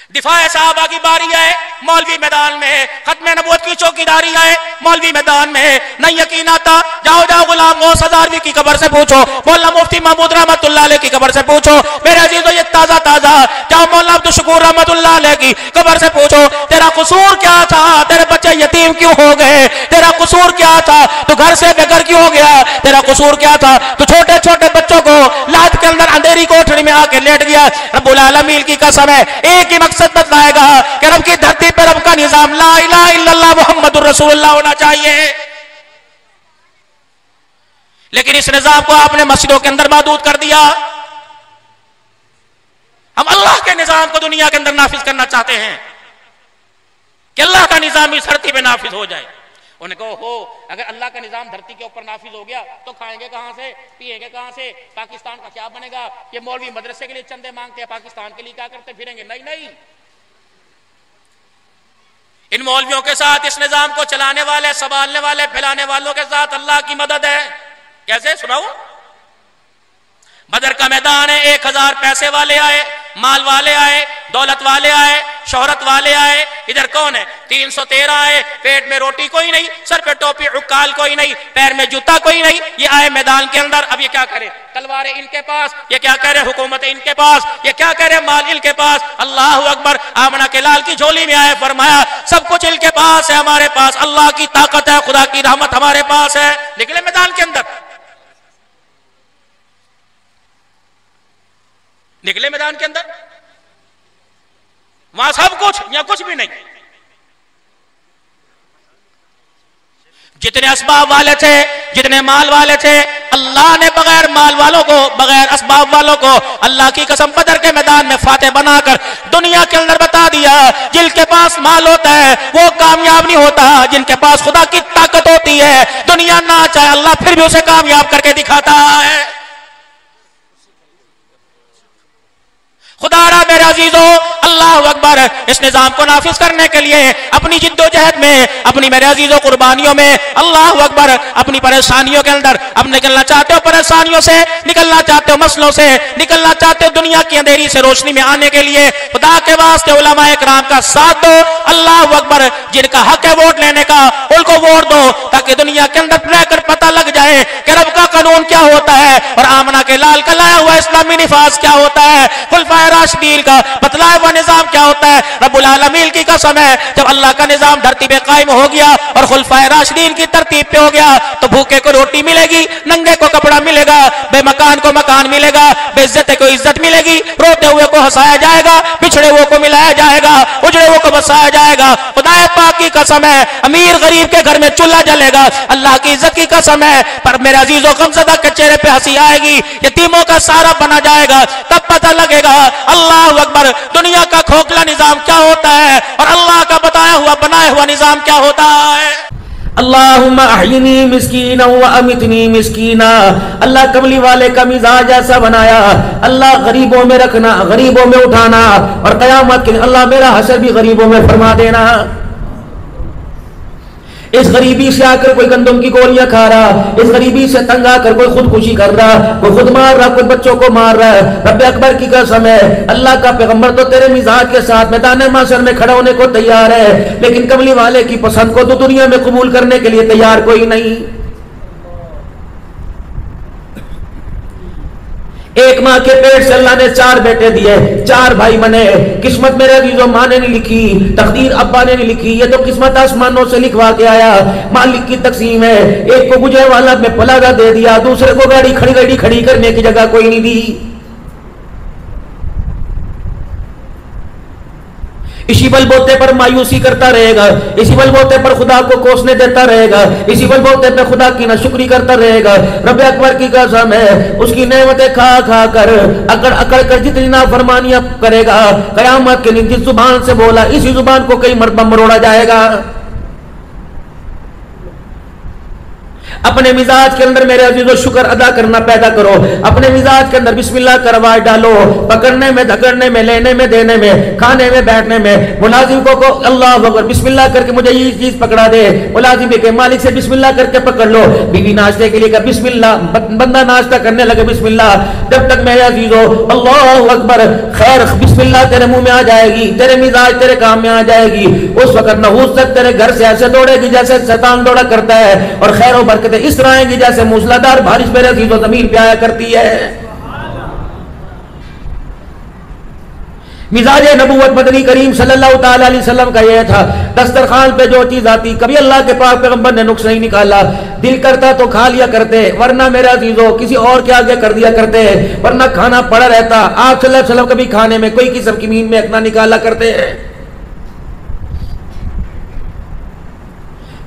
A: दिफाए साहबा की बारी है, मौलवी मैदान में है। खत्म नबूवत की चौकीदारी है, मौलवी मैदान में है। नहीं यकीन आता, जाओ जाओ गुलाम गौस हज़ारवी की कब्र से पूछो, मौलाना मुफ्ती महमूद रहमतुल्लाह अलैह की कब्र से पूछो, मेरे अजीजों ये ताजा ताजा। जाओ मौलाना अब्दुल शुकूर रहमतुल्लाह अलैह की कब्र से पूछो, तेरा कसूर क्या था, तेरे बच्चे यतीम क्यों हो गए, तेरा कसूर क्या था, तू घर से बेघर क्यों हो गया, तेरा कसूर क्या था, तू छोटे छोटे बच्चों को लाद के अंदर अंधेरी कोठरी में आके लेट गया। रब्बुल आलमीन की कसम है, एक ही मकसद बतलाएगा कि रब की धरती पर रब का निजाम ला इलाहा इल्लल्लाह मुहम्मदुर रसूलुल्लाह होना चाहिए। लेकिन इस निजाम को आपने मस्जिदों के अंदर महदूद कर दिया। हम अल्लाह के निजाम को दुनिया के अंदर नाफिज करना चाहते हैं कि अल्लाह का निजाम इस धरती पे नाफिज हो जाए। उन्हें कहो हो, अगर अल्लाह का निजाम धरती के ऊपर नाफिज हो गया तो खाएंगे कहां से, पिएंगे कहां से, पाकिस्तान का क्या बनेगा। ये मौलवी मदरसे के लिए चंदे मांगते हैं, पाकिस्तान के लिए क्या करते फिरेंगे। नहीं नहीं, इन मौलवियों के साथ, इस निजाम को चलाने वाले, संभालने वाले, फैलाने वालों के साथ अल्लाह की मदद है। कैसे सुनाऊं? बदर का मैदान है, 1000 पैसे वाले आए, माल वाले आए, दौलत वाले आए, शोहरत वाले आए। इधर कौन है? 313 आए, पेट में रोटी कोई नहीं, सर पे टोपी उकाल कोई नहीं, पैर में जूता कोई नहीं। ये आए मैदान के अंदर। अब ये क्या करे? तलवारें इनके पास, ये क्या करे? हुकूमत इनके पास, ये क्या करे? माल इनके पास। अल्लाह अकबर। आमना के लाल की झोली में आए, फरमाया सब कुछ इनके पास है, हमारे पास अल्लाह की ताकत है, खुदा की रहमत हमारे पास है। निकले मैदान के अंदर, निकले मैदान के अंदर, वहां सब कुछ, यहां कुछ भी नहीं। जितने असबाब वाले थे, जितने माल वाले थे, अल्लाह ने बगैर माल वालों को, बगैर असबाब वालों को, अल्लाह की कसम बदर के मैदान में फातेह बनाकर दुनिया के अंदर बता दिया, जिनके पास माल होता है वो कामयाब नहीं होता, जिनके पास खुदा की ताकत होती है, दुनिया ना चाहे अल्लाह फिर भी उसे कामयाब करके दिखाता है। खुदारा मेरे अजीजों, अल्लाह अकबर। इस निजाम को नाफिज करने के लिए अपनी जिद्दोजहद में, अपनी मेरे अजीजों कुर्बानियों में, अल्लाह अकबर, अपनी परेशानियों के अंदर अब निकलना चाहते हो, परेशानियों से निकलना चाहते हो, मसलों से निकलना चाहते हो, दुनिया की अंधेरी से रोशनी में आने के लिए खुदा के वास्ते उलमा इकराम का साथ दो। अल्लाह अकबर। जिनका हक है वोट लेने का, उनको वोट दो, ताकि दुनिया के अंदर रहकर पता लग जाए कि रब का कानून क्या होता है और आमना के लाल का लाया हुआ इस्लामी निफाज क्या होता है, खुलफाए राशिदीन का बतलाया हुआ निजाम क्या होता है। रब्बुल आलमीन की कसम है, जब अल्लाह का निजाम धरती पे कायम हो गया और खुलफाए राशिदीन की तरतीब पे हो गया, तो भूखे को रोटी मिलेगी, नंगे को कपड़ा मिलेगा, बेमकान को मकान मिलेगा, बेइज्जत को इज्जत मिलेगी, रोते हुए को हंसाया जाएगा, पिछड़े हुए को मिलाया जाएगा, उजड़े हुए को बसाया जाएगा। खुदाए पाक की कसम है, अमीर गरीब के घर में चूल्हा जलेगा। अल्लाह की इज्जत की कसम है, पर मेरे अजीजों गमज़दा के चेहरे पे हंसी आएगी, यतीमों का सहारा बना जाएगा, तब पता लगेगा अल्लाह अकबर दुनिया का खोखला निजाम क्या होता है और अल्लाह का बताया हुआ बनाया हुआ निजाम क्या होता है।
C: अल्लाहुम्मा अहयिनी मिस्कीना व अमितनी मिस्कीना। अल्लाह कमली वाले का मिजाज ऐसा बनाया, अल्लाह गरीबों में रखना, गरीबों में उठाना, और कयामत के दिन अल्लाह मेरा हशर भी गरीबों में फरमा देना। इस गरीबी से आकर कोई गंदम की गोलियां खा रहा, इस गरीबी से तंग आकर कोई खुदकुशी कर रहा, कोई खुद मार रहा, कोई बच्चों को मार रहा है। रब अकबर की कसम है, अल्लाह का पैगंबर तो तेरे मिजाज के साथ मैदान माशर में खड़ा होने को तैयार है, लेकिन कमली वाले की पसंद को तो दुनिया में कबूल करने के लिए तैयार कोई नहीं। एक माँ के पेट से अल्लाह ने 4 बेटे दिए, 4 भाई बने। किस्मत मेरे अजीजों माँ ने नहीं लिखी, तकदीर अब्बा ने नहीं लिखी, ये तो किस्मत आसमानों से लिखवा के आया। मालिक की तकसीम है, एक को गुजरे वाला में पलागा दे दिया, दूसरे को गाड़ी खड़ी करने की जगह कोई नहीं दी। इसी बलबोते पर मायूसी करता रहेगा, इसी बलबोते पर खुदा को कोसने देता रहेगा, इसी बलबोते पर खुदा की नाशुक्री करता रहेगा। रब अकबर की कसम है, उसकी नेमतें खा खा कर अकड़ अकड़ कर जितनी नाफरमानियां करेगा, कयामत के दिन जिस जुबान से बोला इसी जुबान को कई मरतबा मरोड़ा जाएगा। अपने मिजाज के अंदर मेरे अजीजों शुक्र अदा करना पैदा करो। अपने मिजाज के अंदर बिस्मिल्लाह का रवाज डालो, पकड़ने में, धकड़ने में, लेने में, देने में, खाने में, बैठने में। मुलाजिम को अल्लाह अकबर बिस्मिल्लाह करके मुझे ये चीज पकड़ा दे, मुलाजिम के मालिक से बिस्मिल्लाह करके पकड़ लो। बीवी नाश्ते के लिए कहा बिस्मिल्लाह, बंदा नाश्ता करने लगे बिस्मिल्लाह। जब तक मेरे अजीजों अल्लाह अकबर खैर बिस्मिल्लाह तेरे मुंह में आ जाएगी, तेरे मिजाज तेरे काम में आ जाएगी, उस वक्त नहूस तक तेरे घर से ऐसे दौड़ेगी जैसे शैतान दौड़ा करता है, और खैर बरकत इस तरह आएंगी जैसे मूसलाधार बारिश मेरे अजीजों जमीन पे आया करती है। मिजाज नबूवत मदनी करीम सल्लल्लाहु ताला अलैहि वसल्लम का यह था, दस्तरखान पे जो चीज आती कभी अल्लाह के पाक पैगंबर ने नुक्स नहीं निकाला। दिल करता तो खा लिया करते, वरना मेरे अजीजों किसी और के आगे कर दिया करते, वरना खाना पड़ा रहता। आप सल्लल्लाहु अलैहि वसल्लम कभी खाने में कोई किस्म की मीन में इतना निकाला करते हैं।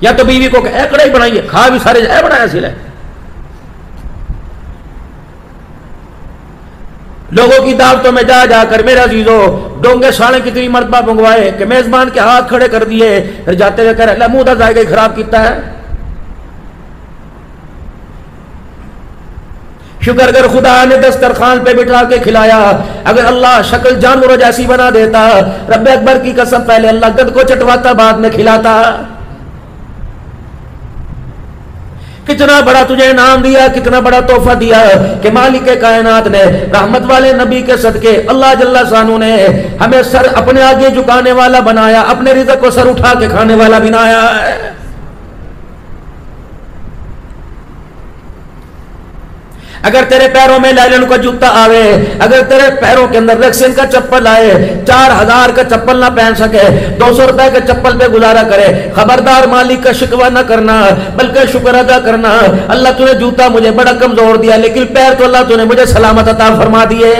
C: या तो बीवी को कड़ाई बनाइए, खा भी सारे जाए बनाया सिले। लोगों की दावतों में जा जाकर मेरा अजीजों डोंगे साढ़े कितनी मरतबा मंगवाए कि मेजबान के हाथ खड़े कर दिए, फिर जाते हुए कह रहे मुंह दा जाएगा खराब किया है। शुक्र कर खुदा ने दस्तरखान पे बिठा के खिलाया। अगर अल्लाह शक्ल जानवरों जैसी बना देता, रब्बे अकबर की कसम पहले अल्लाह गद को चटवाता बाद में खिलाता। कितना बड़ा तुझे इनाम दिया, कितना बड़ा तोहफा दिया कि मालिक के कायनात ने रहमत वाले नबी के सदके अल्लाह जल्ला शानू ने हमें सर अपने आगे झुकाने वाला बनाया, अपने रिज़्क़ को सर उठा के खाने वाला बनाया है। अगर तेरे पैरों में लाइलन का जूता आवे, अगर तेरे पैरों के अंदर रेक्सिन का चप्पल आए, 4000 का चप्पल ना पहन सके, 200 रुपए के चप्पल पे गुजारा करे, खबरदार मालिक का शिकवा ना करना बल्कि शुक्र अदा करना। अल्लाह तूने जूता मुझे बड़ा कमजोर दिया, लेकिन पैर तो अल्लाह तूने मुझे सलामत अता फरमा दिए।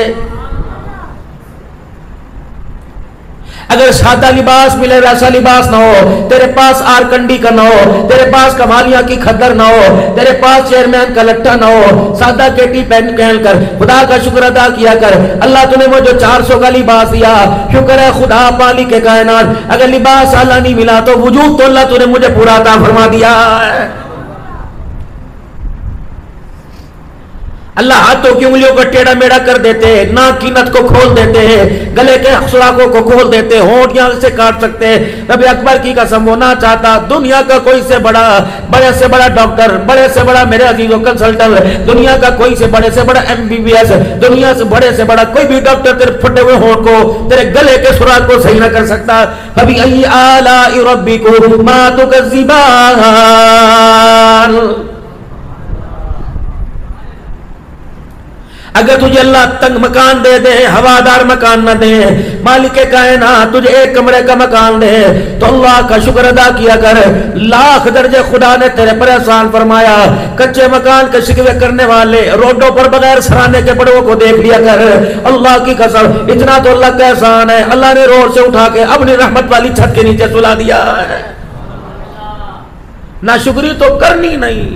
C: अगर सादा लिबास मिले वैसा लिबास ना हो, तेरे पास आरकंडी का ना हो, तेरे पास कमालिया की खद्दर ना हो, तेरे पास चेयरमैन का लट्ठा ना हो, सादा केटी पहन कर खुदा का शुक्र अदा किया कर। अल्लाह तूने मुझे 400 का लिबास दिया, शुक्र है खुदा मालिक के कायनात। अगर लिबास आला नहीं मिला तो वजूद तो अल्लाह तूने मुझे पूरा अता फरमा दिया। अल्लाह हाथों की उंगलियों को टेढ़ा मेढ़ा कर देते, नाक की नथ को खोल देते हैं, गले के सुराखों को खोल देते, होंठ यहाँ से काट सकते हैं। रब्बे अकबर की कसम वो ना चाहता दुनिया का कोई से बड़ा डॉक्टर, बड़े से बड़ा मेरे अजीजों कंसल्टेंट, दुनिया का कोई से बड़ा MBBS, दुनिया से बड़ा कोई भी डॉक्टर तेरे फटे हुए होंठ को, तेरे गले के सुराख को सही ना कर सकता। कभी अय्यी आलाइ रब्बिकुमा तुकज़्ज़िबान। अगर तुझे अल्लाह तंग मकान दे दे, हवादार मकान न दे, मालिक के कायनात तुझे एक कमरे का मकान दे, तो अल्लाह का शुक्र अदा किया कर। लाख दर्जे खुदा ने तेरे पर एहसान फरमाया। कच्चे मकान के शिकवे करने वाले रोडों पर बगैर सराहने के बड़ों को देख लिया कर। अल्लाह की कसम इतना तो अल्लाह का एहसान है, अल्लाह ने रोड से उठा के अपनी रहमत वाली छत के नीचे सुला दिया है। ना शुक्री तो करनी नहीं।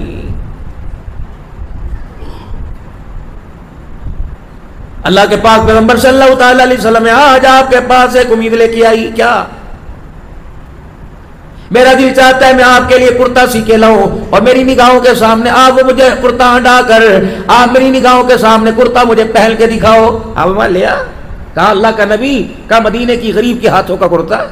C: अल्लाह के पाक पैगंबर सल्लल्लाहु ताला अलैहि वसल्लम आज आपके पास एक उम्मीद लेके आई। क्या? मेरा दिल चाहता है मैं आपके लिए कुर्ता सी के लाऊं और मेरी निगाहों के सामने आप मुझे कुर्ता हटा कर आप मेरी निगाहों के सामने कुर्ता मुझे पहन के दिखाओ। अब मैं लिया कहा अल्लाह का नबी का मदीने की गरीब के हाथों का कुर्ता।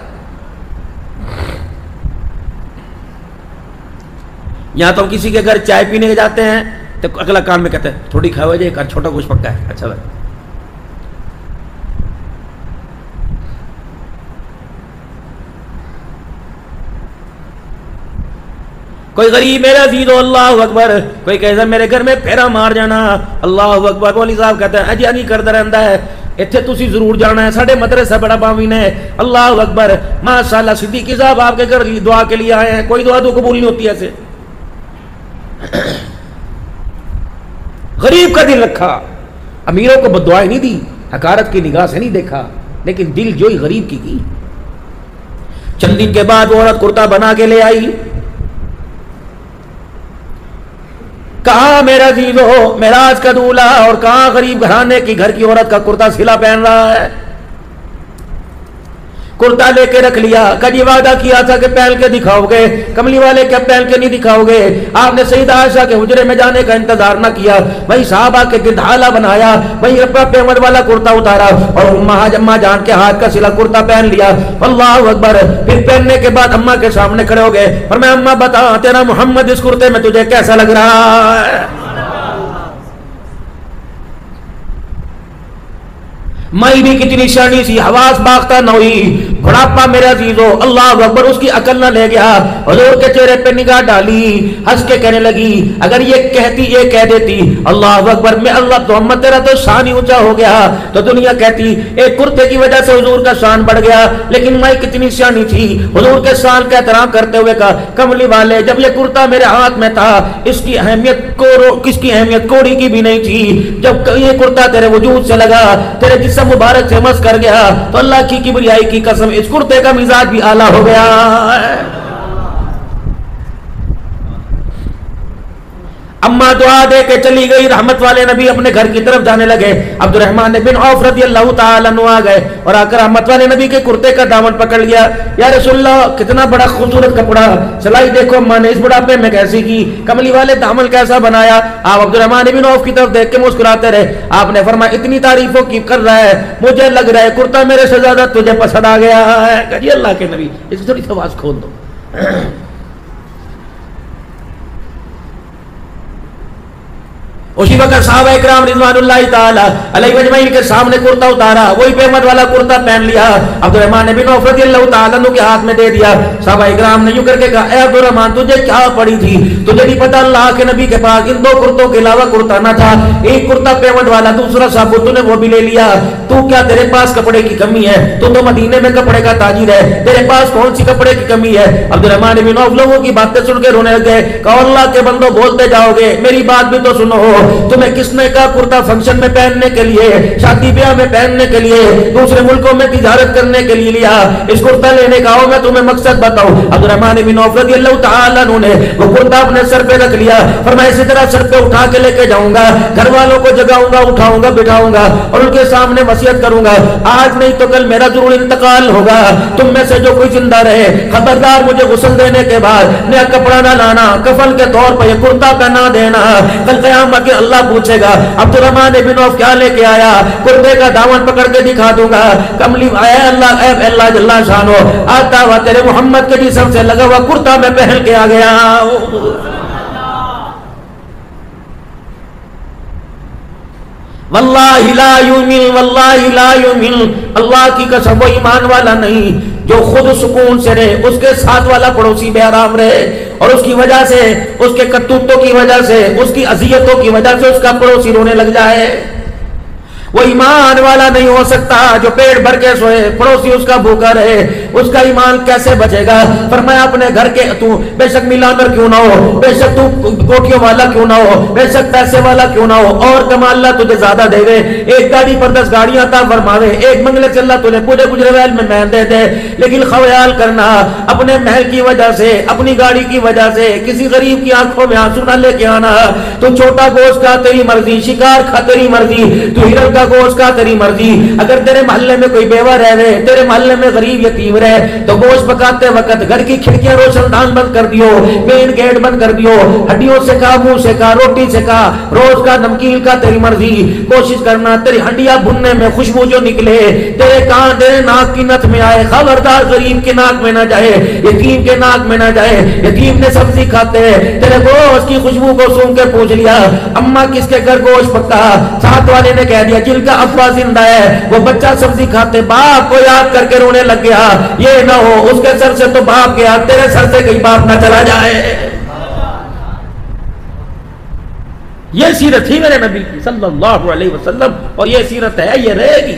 C: यहां तो हम किसी के घर चाय पीने जाते हैं तो अगला कान में कहते हैं थोड़ी खाओ जाए, छोटा कुछ पक्का है। अच्छा भाई कोई गरीब मेरा दीदो अल्लाह अकबर, कोई कहता मेरे घर में फेरा मार जाना अल्लाह अकबर। मौली साहब कहते हैं अजी नहीं करता रहता है, इत्थे तुसी जरूर जाना है, साढ़े मदरसा बड़ा बावीन है। अल्लाह अकबर माशाअल्लाह। सिद्दीकी साहब आपके घर दुआ के लिए आए हैं, कोई दुआ तो कबूल नहीं होती ऐसे। गरीब का दिल रखा, अमीरों को बद्दुआएं नहीं दी, हकारत की निगाह से नहीं देखा, लेकिन दिल जोई गरीब की। चंद दिन के बाद वो औरत कुर्ता बना के ले आई। कहा मेरा जीवो मेराज का दूल्हा और कहा गरीब घराने की घर की औरत का कुर्ता सिला पहन रहा है। कुर्ता लेके रख लिया, कभी वादा किया था कि पहन के दिखाओगे, कमली वाले क्या पहन के नहीं दिखाओगे। आपने सईदा आयशा के हुजरे में जाने का इंतजार न किया, वही साहबा के गिरधाला बनाया, वही अपना पेमद वाला कुर्ता उतारा और अम्मा जान के हाथ का सिला कुर्ता पहन लिया। अल्लाहु अकबर। फिर पहनने के बाद अम्मा के सामने खड़े हो गए और मैं अम्मा बता तेरा मोहम्मद इस कुर्ते में तुझे कैसा लग रहा है। मई भी कितनी शानी सी, हवास बाख्ता न हुई, बुढ़ापा मेरे अजीजो, अल्लाह अकबर, उसकी अकल न ले गया। हुजूर के चेहरे पे निगाह डाली, हंस के कहने लगी अगर ये कहती ये कह देती अल्लाह अकबर मैं अल्लाह मोहम्मद तेरा तो शान ही ऊंचा हो गया तो दुनिया कहती एक कुर्ते की वजह से हुजूर का शान बढ़ गया। लेकिन मैं कितनी शानी थी, हुजूर के शान का एहतराम करते हुए कहा कमली वाले जब ये कुर्ता मेरे हाथ में था इसकी अहमियत कोड़ी की भी नहीं थी। जब ये कुर्ता तेरे वजूद से लगा, तेरे जिस्म मुबारक से मस कर गया तो अल्लाह की किबरियाई की कसम इस कुर्ते का मिजाज भी आला हो गया। अम्मा दुआ दे के चली गई, रहमत वाले नबी अपने घर की तरफ जाने लगे। अब्दुर्रहमान बिन औफ रज़ी अल्लाह ताला अन्हु आ गए और आकर रहमत वाले नबी के कुर्ते का दामन पकड़ लिया। या रसूलल्लाह कितना बड़ा खूबसूरत कपड़ा, सिलाई देखो अम्मा ने इस बुढ़ापे में कैसी की, कमली वाले दामन कैसा बनाया। आप अब्दुर्रहमान बिन औफ की तरफ देख के मुस्कुराते रहे। आपने फरमाया इतनी तारीफों की कर रहा है, मुझे लग रहा है कुर्ता मेरे से ज्यादा तुझे पसंद आ गया है। कहिए अल्लाह के नबी इसकी थोड़ी सी आवाज खोल दो। उसी वक्त सहाबा इकराम रिज़वानुल्लाहि ताला अलैहि अजमईन के सामने कुर्ता उतारा, वही पेमद वाला कुर्ता पहन लिया, अब्दुर्रहमान बिन औफ रज़ियल्लाहु ताला अन्हु के हाथ में दे दिया। सहाबा इकराम ने यूं करके कहा ए अब्दुर्रहमान तुझे क्या पड़ी थी, तुझे नहीं पता अल्लाह के नबी के पास इन दो कुर्तों के अलावा कुर्ता न था, एक कुर्ता पेमद वाला, दूसरा साबुत तूने वो भी ले लिया। तू क्या तेरे पास कपड़े की कमी है, तू तो मदीने में कपड़े का ताजिर है, तेरे पास कौन सी कपड़े की कमी है। अब्दुर्रहमान बिन औफ लोगों की बातें सुन के रोने लगे, कहा अल्लाह के बंदो बोलते जाओगे, मेरी बात भी तो सुनो। तुम्हें किसने कहा कुर्ता फंक्शन में पहनने के लिए, शादी ब्याह में पहनने के लिए, दूसरे मुल्कों में तिजारत करने के लिए लिया, इस कुर्ता लेने का आओ मैं तुम्हें मकसद बताऊं। अब्दुर्रहमान बिन औफ रज़ियल्लाहु ताला अन्हु ने वो कुर्ता अपने सर पे रख लिया, फरमाया इसी तरह सर पे उठा के लेके जाऊंगा, घर वालों को जगाऊंगा, उठाऊंगा, बिठाऊंगा और उनके सामने वसीयत करूंगा आज नहीं तो कल मेरा जरूर इंतकाल होगा। तुम में से जो कोई जिंदा रहे खबरदार मुझे गुस्ल देने के बाद नया कपड़ा ना लाना, कफन के तौर पर यह कुर्ता पहना देना। कल क़यामत के अल्लाह पूछेगा अब्दुर्रहमान बिन औफ क्या लेके आया, कुर्ते का दामन पकड़ के दिखा दूंगा। कमली आया अल्लाह जल्ला शानो आता हुआ तेरे मोहम्मद के जिस्म से लगा हुआ कुर्ता में पहन के आ गया। वल्लाहि ला युमिन, वल्लाहि ला युमिन, अल्लाह की कसम वो ईमान वाला नहीं जो खुद सुकून से रहे, उसके साथ वाला पड़ोसी बेआराम रहे और उसकी वजह से, उसके करतूतों की वजह से, उसकी अजियतों की वजह से उसका पड़ोसी रोने लग जाए। वो ईमान वाला नहीं हो सकता जो पेट भर के सोए, पड़ोसी उसका भूखा रहे, उसका ईमान कैसे बचेगा। फरमाया अपने घर के तू बेशक मिलानर क्यों ना हो, बेशक तू कोठियों वाला क्यों ना हो, बेशक पैसे वाला क्यों ना हो और कमा अल्लाह तुझे ज्यादा दे दे, एक गाड़ी पर 10 गाड़ियां अता फरमावे, एक बंगले से अल्लाह तुझे पूरे गुजरेवाल में महल दे दे, लेकिन ख्याल करना अपने महल की वजह से, अपनी गाड़ी की वजह से किसी गरीब की आंखों में आंसू न लेके आना। तू छोटा गोश्त का तेरी मर्जी, शिकार खा तेरी मर्जी, तू हिरन गोश्त का तेरी मर्जी। अगर तेरे मोहल्ले में कोई बेवा रहे, तेरे मोहल्ले में गरीब यतीम रहे तो गोश्त पकाते वक्त घर की खिड़कियां रोशनदान बंद कर दियो, मेन गेट बंद कर दियो, हड्डियों से खा, मुंह से खा, रोटी से खा, रोज का नमकीन का तेरी मर्जी। कोशिश करना तेरी हड्डियां भुनने में खुशबू जो निकले तेरे कान तेरे नाक की नथ में आए, खबरदार गरीब के नाक में ना जाए, यतीम के नाक में ना जाए। यतीम ने सब्जी खाते तेरे गोश्त की खुशबू को सूंघ के पूछ लिया अम्मा किसके घर गोश्त पका, साथ वाले ने कह दिया जिनका अब्बा जिंदा है वो बच्चा सब्जी खाते, बाप को याद करके रोने लग गया। ये ना हो उसके सर से तो बाप गया, तेरे सर से कहीं बाप ना चला जाए। ये सीरत थी मेरे नबी की सल्लल्लाहु अलैहि वसल्लम और ये सीरत है, ये रहेगी।